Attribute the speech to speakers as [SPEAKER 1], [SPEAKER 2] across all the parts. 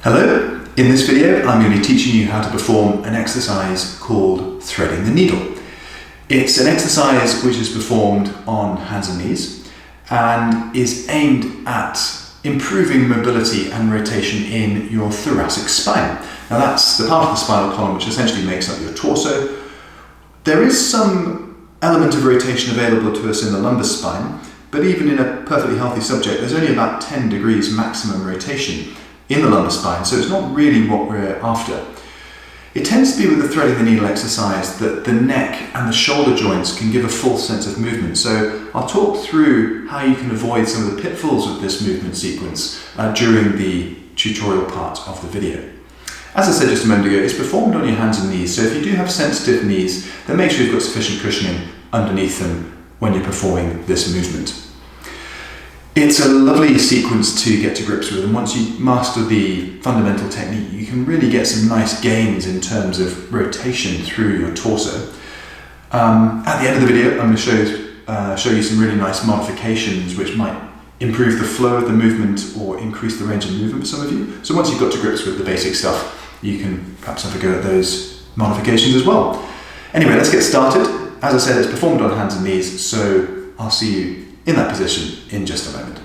[SPEAKER 1] Hello, in this video I'm going to be teaching you how to perform an exercise called threading the needle. It's an exercise which is performed on hands and knees and is aimed at improving mobility and rotation in your thoracic spine. Now that's the part of the spinal column which essentially makes up your torso. There is some element of rotation available to us in the lumbar spine, but even in a perfectly healthy subject there's only about 10 degrees maximum rotation in the lumbar spine, so it's not really what we're after. It tends to be with the threading the needle exercise that the neck and the shoulder joints can give a full sense of movement. So I'll talk through how you can avoid some of the pitfalls of this movement sequence during the tutorial part of the video. As I said just a moment ago, it's performed on your hands and knees, so if you do have sensitive knees, then make sure you've got sufficient cushioning underneath them when you're performing this movement. It's a lovely sequence to get to grips with, and once you master the fundamental technique, you can really get some nice gains in terms of rotation through your torso. At the end of the video, I'm going to show you some really nice modifications which might improve the flow of the movement or increase the range of movement for some of you. So once you've got to grips with the basic stuff, you can perhaps have a go at those modifications as well. Anyway, let's get started. As I said, it's performed on hands and knees, so I'll see you in that position in just a moment.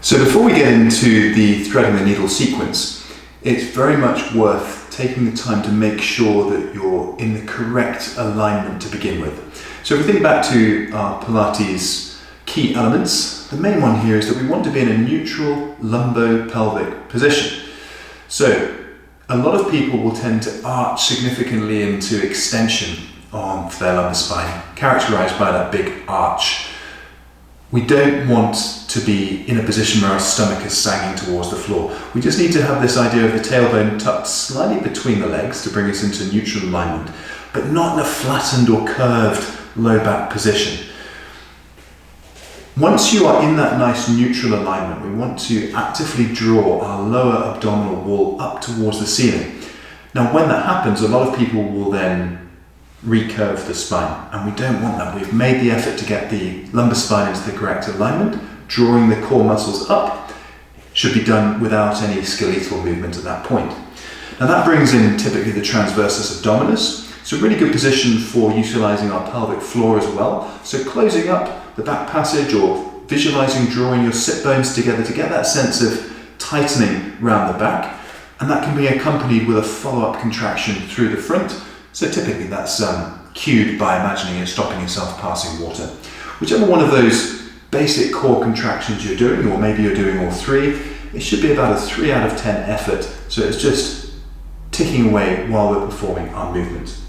[SPEAKER 1] So before we get into the threading the needle sequence, it's very much worth taking the time to make sure that you're in the correct alignment to begin with. So if we think back to our Pilates key elements, the main one here is that we want to be in a neutral lumbo-pelvic position. So a lot of people will tend to arch significantly into extension of their lumbar spine, characterized by that big arch. We don't want to be in a position where our stomach is sagging towards the floor. We just need to have this idea of the tailbone tucked slightly between the legs to bring us into neutral alignment, but not in a flattened or curved low back position. Once you are in that nice neutral alignment, we want to actively draw our lower abdominal wall up towards the ceiling. Now when that happens, a lot of people will then recurve the spine, and we don't want that. We've made the effort to get the lumbar spine into the correct alignment. Drawing the core muscles up should be done without any skeletal movement at that point. Now that brings in typically the transversus abdominis. It's a really good position for utilizing our pelvic floor as well. So closing up the back passage or visualizing drawing your sit bones together to get that sense of tightening around the back, and that can be accompanied with a follow-up contraction through the front. So typically that's cued by imagining it stopping yourself passing water. Whichever one of those basic core contractions you're doing, or maybe you're doing all three, it should be about a 3 out of 10 effort. So it's just ticking away while we're performing our movement.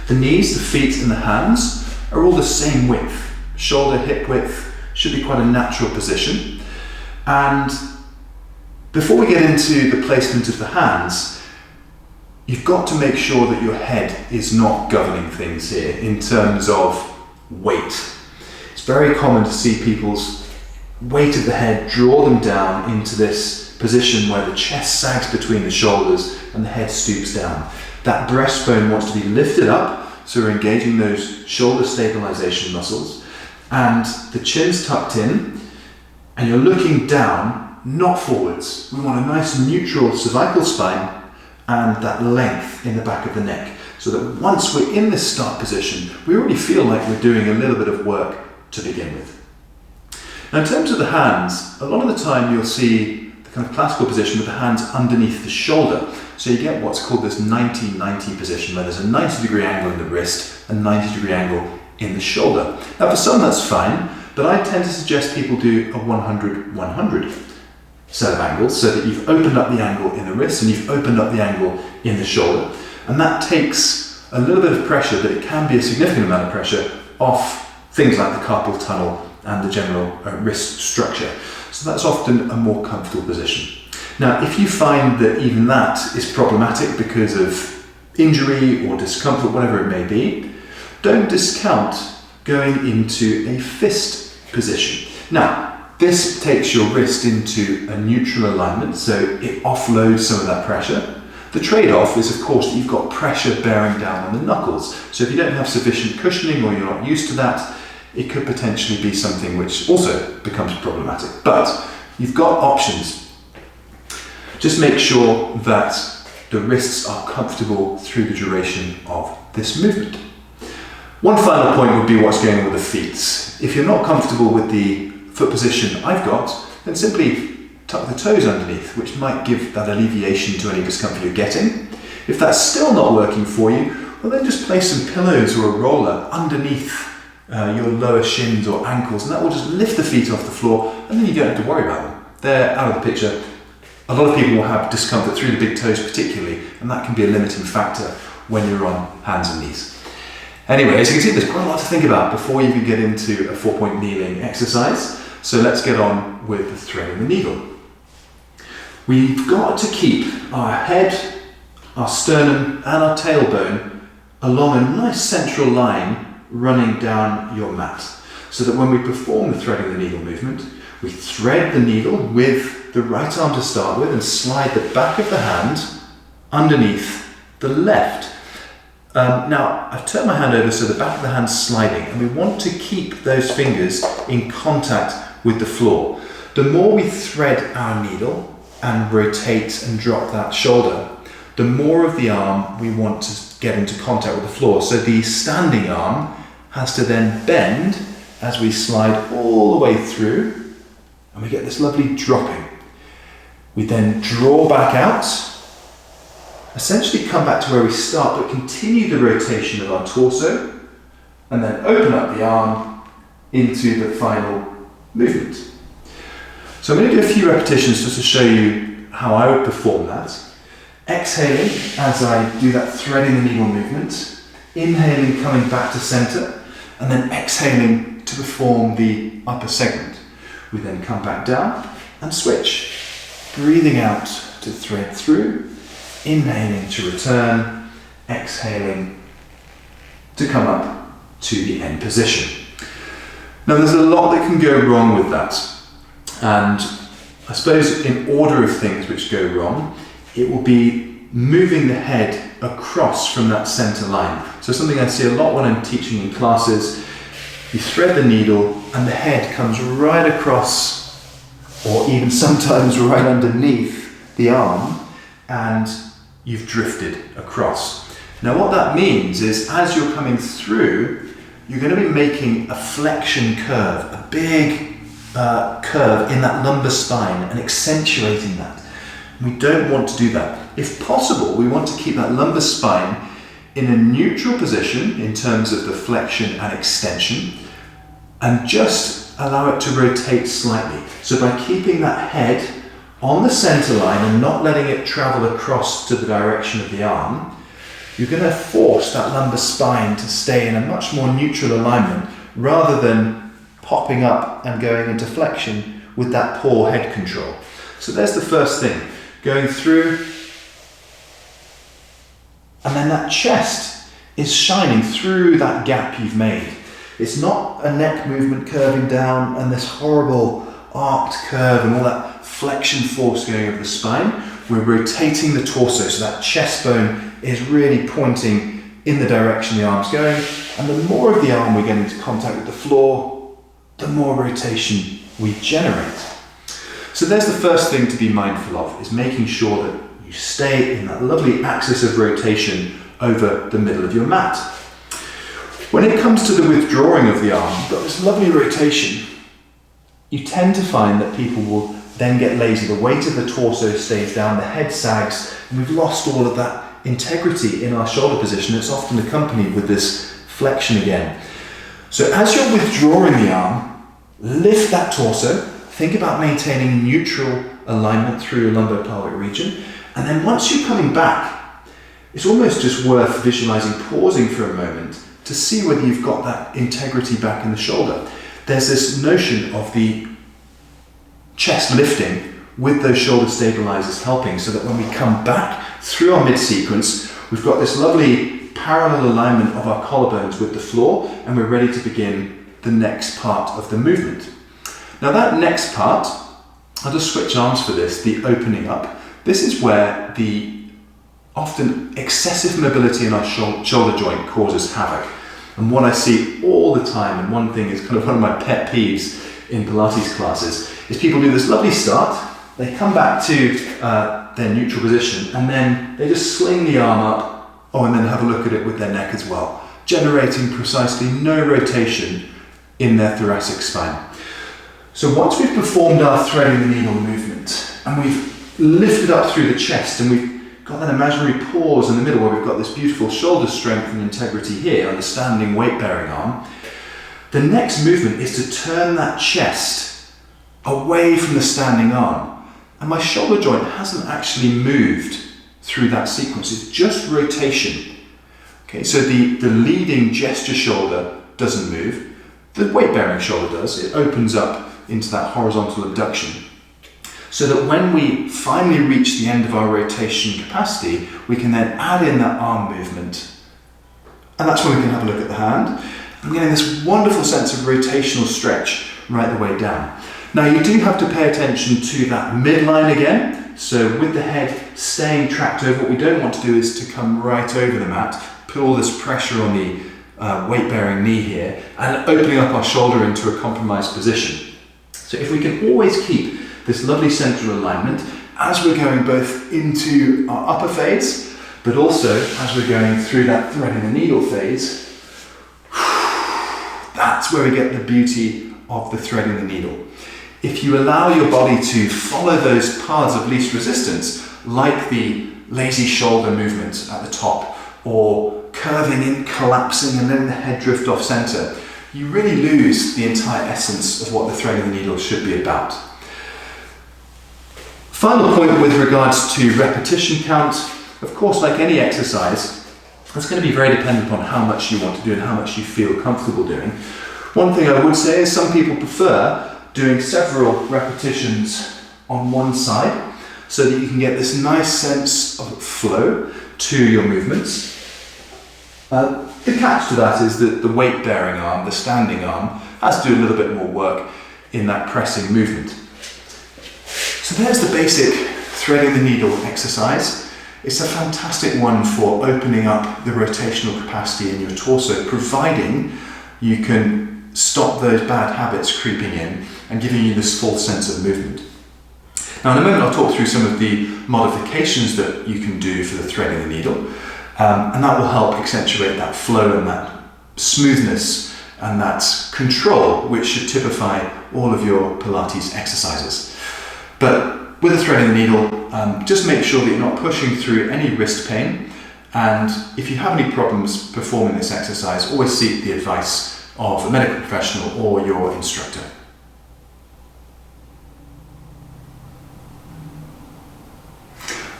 [SPEAKER 1] The knees, the feet and the hands are all the same width. Shoulder, hip width should be quite a natural position. And before we get into the placement of the hands, you've got to make sure that your head is not governing things here in terms of weight. It's very common to see people's weight of the head draw them down into this position where the chest sags between the shoulders and the head stoops down. That breastbone wants to be lifted up, so we're engaging those shoulder stabilization muscles, and the chin's tucked in, and you're looking down, not forwards. We want a nice neutral cervical spine and that length in the back of the neck, so that once we're in this start position, we already feel like we're doing a little bit of work to begin with. Now in terms of the hands, a lot of the time you'll see the kind of classical position with the hands underneath the shoulder. So you get what's called this 90-90 position, where there's a 90-degree angle in the wrist and 90-degree angle in the shoulder. Now for some that's fine, but I tend to suggest people do a 100-100 set of angles, so that you've opened up the angle in the wrist and you've opened up the angle in the shoulder. And that takes a little bit of pressure, but it can be a significant amount of pressure off things like the carpal tunnel and the general wrist structure. So that's often a more comfortable position. Now, if you find that even that is problematic because of injury or discomfort, whatever it may be, don't discount going into a fist position. Now, this takes your wrist into a neutral alignment, so it offloads some of that pressure. The trade-off is, of course, that you've got pressure bearing down on the knuckles. So if you don't have sufficient cushioning or you're not used to that, it could potentially be something which also becomes problematic. But you've got options. Just make sure that the wrists are comfortable through the duration of this movement. One final point would be what's going on with the feet. If you're not comfortable with the foot position I've got, then simply tuck the toes underneath, which might give that alleviation to any discomfort you're getting. If that's still not working for you, well then just place some pillows or a roller underneath your lower shins or ankles, and that will just lift the feet off the floor, and then you don't have to worry about them. They're out of the picture. A lot of people will have discomfort through the big toes particularly, and that can be a limiting factor when you're on hands and knees. Anyway, as you can see, there's quite a lot to think about before you can get into a 4-point kneeling exercise. So let's get on with the threading the needle. We've got to keep our head, our sternum and our tailbone along a nice central line running down your mat, so that when we perform the threading the needle movement, we thread the needle with the right arm to start with and slide the back of the hand underneath the left. Now, I've turned my hand over so the back of the hand's sliding, and we want to keep those fingers in contact with the floor. The more we thread our needle and rotate and drop that shoulder, the more of the arm we want to get into contact with the floor. So the standing arm has to then bend as we slide all the way through, and we get this lovely dropping. We then draw back out, essentially come back to where we start, but continue the rotation of our torso, and then open up the arm into the final movement. So I'm going to do a few repetitions just to show you how I would perform that. Exhaling as I do that threading the needle movement, inhaling coming back to center, and then exhaling to perform the upper segment. We then come back down and switch, breathing out to thread through, inhaling to return, exhaling to come up to the end position. Now there's a lot that can go wrong with that, and I suppose in order of things which go wrong, it will be moving the head across from that center line. So something I see a lot when I'm teaching in classes, you thread the needle and the head comes right across, or even sometimes right underneath the arm, and you've drifted across. Now what that means is as you're coming through, you're going to be making a flexion curve, a big curve in that lumbar spine and accentuating that. We don't want to do that. If possible, we want to keep that lumbar spine in a neutral position in terms of the flexion and extension, and just allow it to rotate slightly. So by keeping that head on the center line and not letting it travel across to the direction of the arm, you're going to force that lumbar spine to stay in a much more neutral alignment rather than popping up and going into flexion with that poor head control. So there's the first thing, going through, and then that chest is shining through that gap you've made. It's not a neck movement curving down and this horrible arced curve and all that flexion force going over the spine. We're rotating the torso so that chest bone is really pointing in the direction the arm's going, and the more of the arm we get into contact with the floor, the more rotation we generate. So there's the first thing to be mindful of, is making sure that you stay in that lovely axis of rotation over the middle of your mat. When it comes to the withdrawing of the arm, you've got this lovely rotation. You tend to find that people will then get lazy. The weight of the torso stays down, the head sags, and we've lost all of that integrity in our shoulder position. It's often accompanied with this flexion again. So as you're withdrawing the arm, lift that torso, think about maintaining neutral alignment through your lumbar-pelvic region, and then once you're coming back, it's almost just worth visualizing, pausing for a moment to see whether you've got that integrity back in the shoulder. There's this notion of the chest lifting with those shoulder stabilizers helping, so that when we come back through our mid-sequence, we've got this lovely parallel alignment of our collarbones with the floor, and we're ready to begin the next part of the movement. Now that next part, I'll just switch arms for this, the opening up. This is where the often excessive mobility in our shoulder joint causes havoc. And what I see all the time, and one thing is kind of one of my pet peeves in Pilates classes, is people do this lovely start, they come back to their neutral position, and then they just sling the arm up, and then have a look at it with their neck as well, generating precisely no rotation in their thoracic spine. So once we've performed our threading the needle movement, and we've lifted up through the chest, and we've got that imaginary pause in the middle where we've got this beautiful shoulder strength and integrity here on the standing weight-bearing arm, the next movement is to turn that chest away from the standing arm. And my shoulder joint hasn't actually moved through that sequence, it's just rotation. Okay, so the leading gesture shoulder doesn't move, the weight-bearing shoulder does. It opens up into that horizontal abduction. So that when we finally reach the end of our rotation capacity, we can then add in that arm movement. And that's when we can have a look at the hand. I'm getting this wonderful sense of rotational stretch right the way down. Now you do have to pay attention to that midline again. So with the head staying tracked over, what we don't want to do is to come right over the mat, put all this pressure on the weight-bearing knee here, and opening up our shoulder into a compromised position. So if we can always keep this lovely central alignment as we're going both into our upper phase, but also as we're going through that threading the needle phase, that's where we get the beauty of the threading the needle. If you allow your body to follow those paths of least resistance, like the lazy shoulder movement at the top, or curving in, collapsing, and letting the head drift off center, you really lose the entire essence of what the threading the needle should be about. Final point with regards to repetition count, of course, like any exercise, it's going to be very dependent upon how much you want to do and how much you feel comfortable doing. One thing I would say is some people prefer doing several repetitions on one side so that you can get this nice sense of flow to your movements. The catch to that is that the weight-bearing arm, the standing arm, has to do a little bit more work in that pressing movement. So there's the basic threading the needle exercise. It's a fantastic one for opening up the rotational capacity in your torso, providing you can stop those bad habits creeping in and giving you this full sense of movement. Now in a moment I'll talk through some of the modifications that you can do for the threading the needle, and that will help accentuate that flow and that smoothness and that control which should typify all of your Pilates exercises. But with the threading the needle, just make sure that you're not pushing through any wrist pain, and if you have any problems performing this exercise, always seek the advice of a medical professional or your instructor.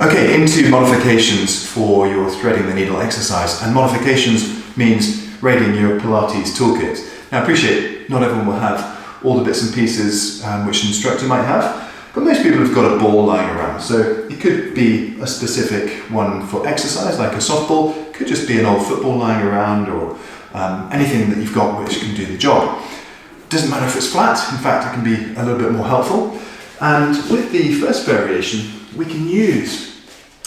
[SPEAKER 1] Okay, into modifications for your threading the needle exercise, and modifications means raiding your Pilates toolkit. Now I appreciate not everyone will have all the bits and pieces which an instructor might have, but most people have got a ball lying around. So it could be a specific one for exercise, like a softball, it could just be an old football lying around, or anything that you've got which can do the job. Doesn't matter if it's flat, in fact it can be a little bit more helpful. And with the first variation, we can use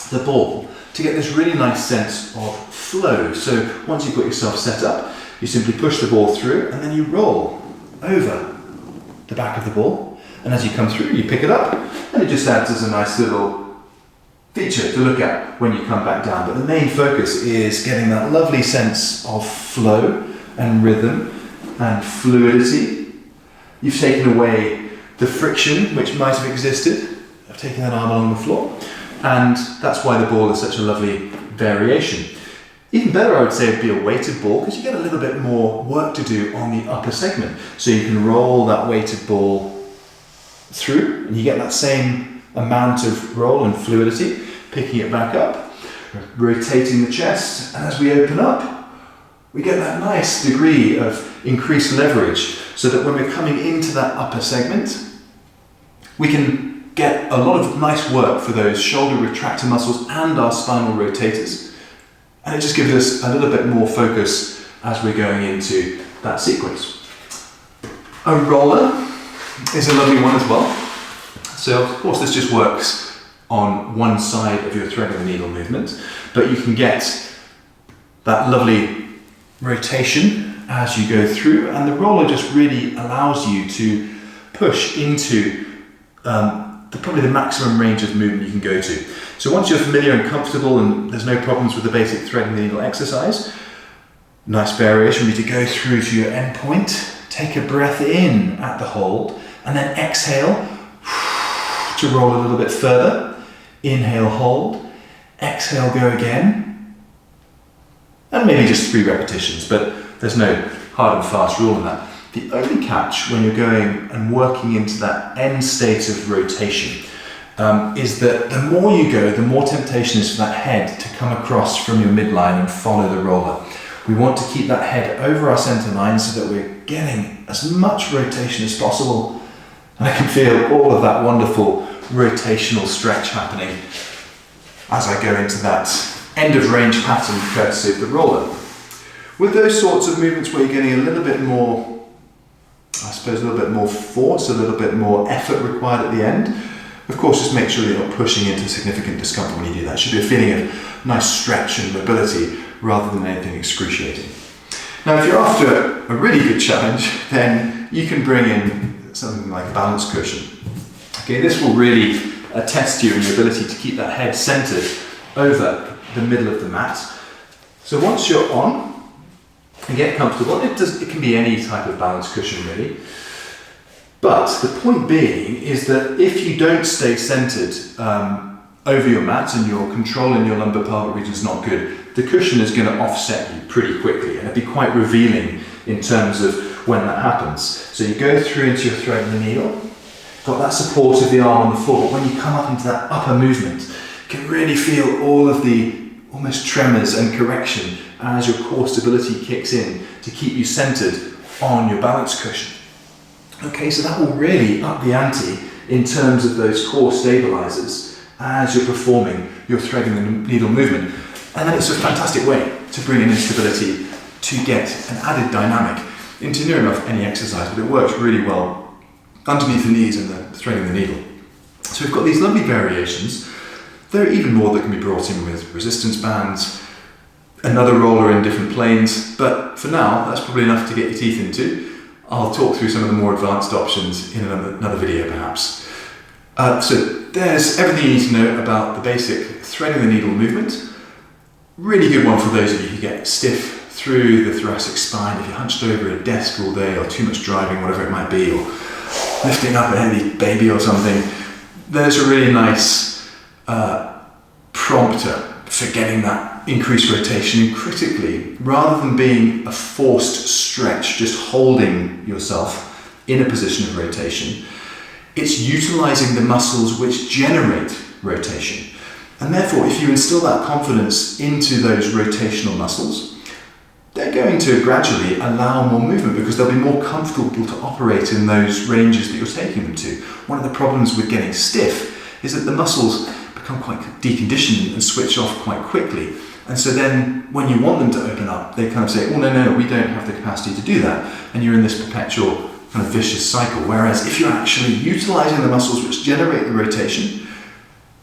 [SPEAKER 1] the ball to get this really nice sense of flow. So once you've got yourself set up, you simply push the ball through and then you roll over the back of the ball. And as you come through, you pick it up, and it just adds as a nice little feature to look at when you come back down. But the main focus is getting that lovely sense of flow and rhythm and fluidity. You've taken away the friction which might have existed of taking that arm along the floor, and that's why the ball is such a lovely variation. Even better, I would say, would be a weighted ball, because you get a little bit more work to do on the upper segment. So you can roll that weighted ball through, and you get that same amount of roll and fluidity, picking it back up, rotating the chest, and as we open up, we get that nice degree of increased leverage, so that when we're coming into that upper segment, we can get a lot of nice work for those shoulder retractor muscles and our spinal rotators. And it just gives us a little bit more focus as we're going into that sequence. A roller is a lovely one as well. So of course this just works on one side of your threading the needle movement, but you can get that lovely rotation as you go through, and the roller just really allows you to push into probably the maximum range of movement you can go to. So once you're familiar and comfortable and there's no problems with the basic threading the needle exercise, nice variation for you to go through to your end point. Take a breath in at the hold and then exhale to roll a little bit further. Inhale, hold, exhale, go again. And maybe just 3 repetitions, but there's no hard and fast rule in that. The only catch when you're going and working into that end state of rotation is that the more you go, the more temptation is for that head to come across from your midline and follow the roller. We want to keep that head over our center line so that we're getting as much rotation as possible. And I can feel all of that wonderful rotational stretch happening as I go into that end of range pattern courtesy of the roller. With those sorts of movements where you're getting a little bit more, I suppose, a little bit more force, a little bit more effort required at the end, of course, just make sure that you're not pushing into significant discomfort when you do that. It should be a feeling of nice stretch and mobility rather than anything excruciating. Now, if you're after a really good challenge, then you can bring in something like a balance cushion. Okay, this will really test you in your ability to keep that head centered over the middle of the mat. So once you're on and get comfortable, it can be any type of balance cushion really. But the point being is that if you don't stay centered over your mat and your control in your lumbar pelvic region is not good, the cushion is going to offset you pretty quickly, and it'll be quite revealing in terms of when that happens. So you go through into your thread and the needle, got that support of the arm on the floor, but when you come up into that upper movement, you can really feel all of the almost tremors and correction as your core stability kicks in to keep you centered on your balance cushion. Okay, so that will really up the ante in terms of those core stabilizers as you're performing your threading the needle movement. And then it's a fantastic way to bring in instability to get an added dynamic into near enough any exercise, but it works really well underneath the knees and the threading the needle. So we've got these lovely variations. There are even more that can be brought in with resistance bands, another roller in different planes, but for now, that's probably enough to get your teeth into. I'll talk through some of the more advanced options in another video perhaps. So there's everything you need to know about the basic threading the needle movement. Really good one for those of you who get stiff through the thoracic spine, if you're hunched over a desk all day or too much driving, whatever it might be, or lifting up a heavy baby or something. There's a really nice prompter for getting that increased rotation, and critically, rather than being a forced stretch, just holding yourself in a position of rotation, it's utilizing the muscles which generate rotation. And therefore, if you instill that confidence into those rotational muscles, they're going to gradually allow more movement because they'll be more comfortable to operate in those ranges that you're taking them to. One of the problems with getting stiff is that the muscles become quite deconditioned and switch off quite quickly. And so then when you want them to open up, they kind of say, oh no, we don't have the capacity to do that. And you're in this perpetual kind of vicious cycle. Whereas if you're actually utilizing the muscles which generate the rotation,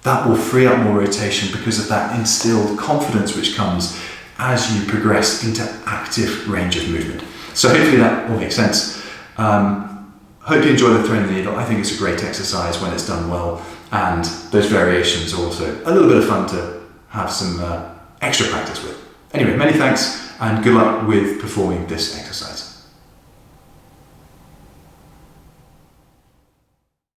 [SPEAKER 1] that will free up more rotation because of that instilled confidence which comes as you progress into active range of movement. So hopefully that all makes sense. Hope you enjoy the threading the needle. I think it's a great exercise when it's done well, and those variations are also a little bit of fun to have some extra practice with. Anyway, many thanks and good luck with performing this exercise.